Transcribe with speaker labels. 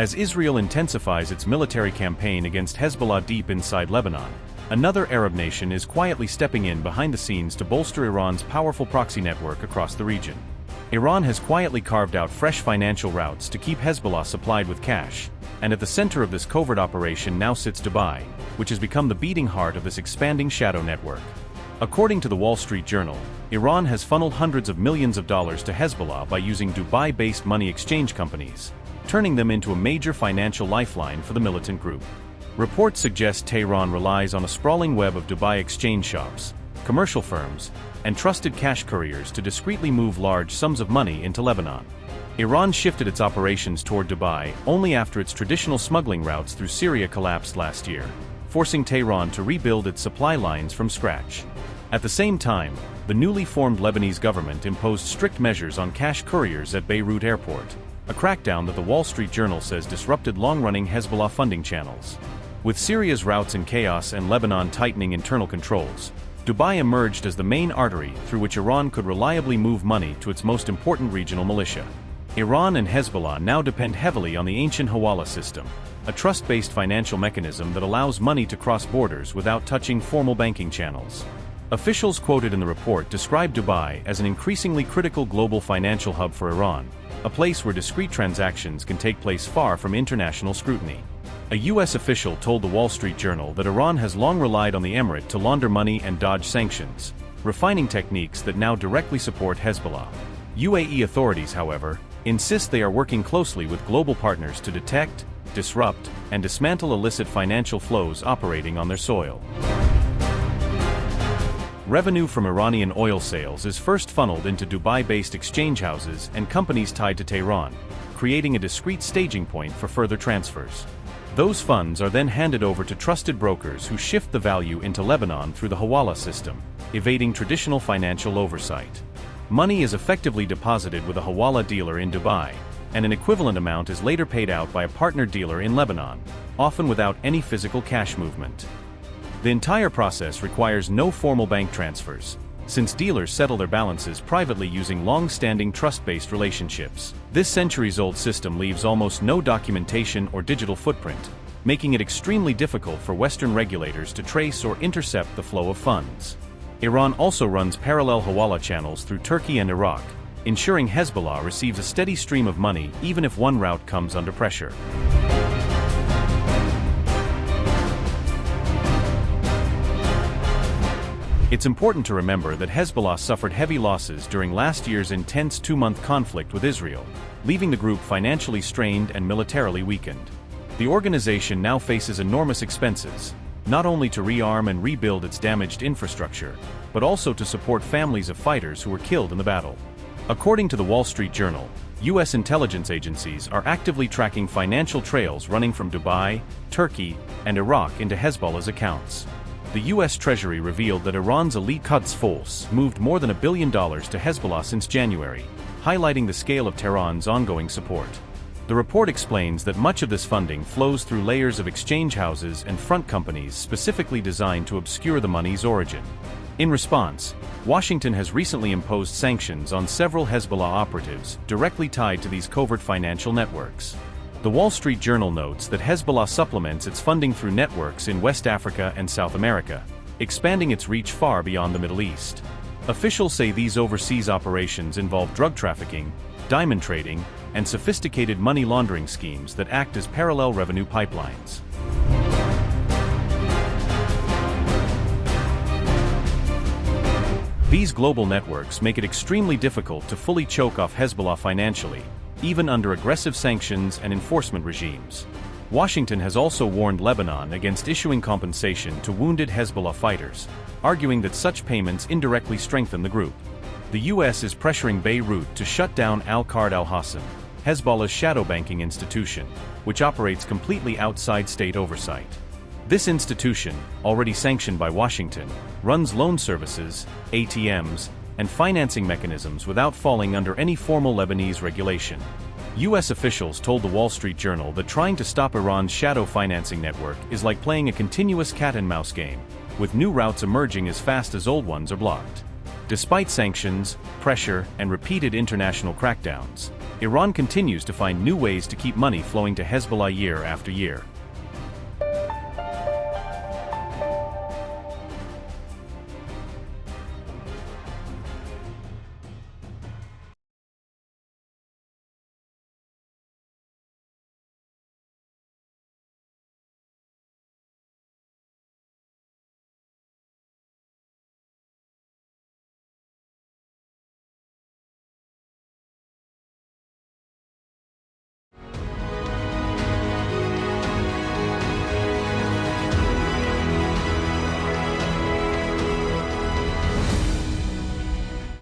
Speaker 1: As Israel intensifies its military campaign against Hezbollah deep inside Lebanon, another Arab nation is quietly stepping in behind the scenes to bolster Iran's powerful proxy network across the region. Iran has quietly carved out fresh financial routes to keep Hezbollah supplied with cash, and at the center of this covert operation now sits Dubai, which has become the beating heart of this expanding shadow network. According to the Wall Street Journal, Iran has funneled hundreds of millions of dollars to Hezbollah by using Dubai-based money exchange companies, turning them into a major financial lifeline for the militant group. Reports suggest Tehran relies on a sprawling web of Dubai exchange shops, commercial firms, and trusted cash couriers to discreetly move large sums of money into Lebanon. Iran shifted its operations toward Dubai only after its traditional smuggling routes through Syria collapsed last year, forcing Tehran to rebuild its supply lines from scratch. At the same time, the newly formed Lebanese government imposed strict measures on cash couriers at Beirut airport, a crackdown that the Wall Street Journal says disrupted long-running Hezbollah funding channels. With Syria's routes in chaos and Lebanon tightening internal controls, Dubai emerged as the main artery through which Iran could reliably move money to its most important regional militia. Iran and Hezbollah now depend heavily on the ancient hawala system, a trust-based financial mechanism that allows money to cross borders without touching formal banking channels. Officials quoted in the report described Dubai as an increasingly critical global financial hub for Iran, a place where discrete transactions can take place far from international scrutiny. A U.S. official told the Wall Street Journal that Iran has long relied on the emirate to launder money and dodge sanctions, refining techniques that now directly support Hezbollah. UAE authorities, however, insist they are working closely with global partners to detect, disrupt, and dismantle illicit financial flows operating on their soil. Revenue from Iranian oil sales is first funneled into Dubai-based exchange houses and companies tied to Tehran, creating a discrete staging point for further transfers. Those funds are then handed over to trusted brokers who shift the value into Lebanon through the hawala system, evading traditional financial oversight. Money is effectively deposited with a hawala dealer in Dubai, and an equivalent amount is later paid out by a partner dealer in Lebanon, often without any physical cash movement. The entire process requires no formal bank transfers, since dealers settle their balances privately using long-standing trust-based relationships. This centuries-old system leaves almost no documentation or digital footprint, making it extremely difficult for Western regulators to trace or intercept the flow of funds. Iran also runs parallel hawala channels through Turkey and Iraq, ensuring Hezbollah receives a steady stream of money even if one route comes under pressure. It's important to remember that Hezbollah suffered heavy losses during last year's intense two-month conflict with Israel, leaving the group financially strained and militarily weakened. The organization now faces enormous expenses, not only to rearm and rebuild its damaged infrastructure, but also to support families of fighters who were killed in the battle. According to the Wall Street Journal, U.S. intelligence agencies are actively tracking financial trails running from Dubai, Turkey, and Iraq into Hezbollah's accounts. The U.S. Treasury revealed that Iran's elite Quds Force moved more than $1 billion to Hezbollah since January, highlighting the scale of Tehran's ongoing support. The report explains that much of this funding flows through layers of exchange houses and front companies specifically designed to obscure the money's origin. In response, Washington has recently imposed sanctions on several Hezbollah operatives directly tied to these covert financial networks. The Wall Street Journal notes that Hezbollah supplements its funding through networks in West Africa and South America, expanding its reach far beyond the Middle East. Officials say these overseas operations involve drug trafficking, diamond trading, and sophisticated money laundering schemes that act as parallel revenue pipelines. These global networks make it extremely difficult to fully choke off Hezbollah financially, even under aggressive sanctions and enforcement regimes. Washington has also warned Lebanon against issuing compensation to wounded Hezbollah fighters, arguing that such payments indirectly strengthen the group. The U.S. is pressuring Beirut to shut down Al-Qard al-Hassan, Hezbollah's shadow banking institution, which operates completely outside state oversight. This institution, already sanctioned by Washington, runs loan services, ATMs, and financing mechanisms without falling under any formal Lebanese regulation. U.S. officials told the Wall Street Journal that trying to stop Iran's shadow financing network is like playing a continuous cat-and-mouse game, with new routes emerging as fast as old ones are blocked. Despite sanctions, pressure, and repeated international crackdowns, Iran continues to find new ways to keep money flowing to Hezbollah year after year.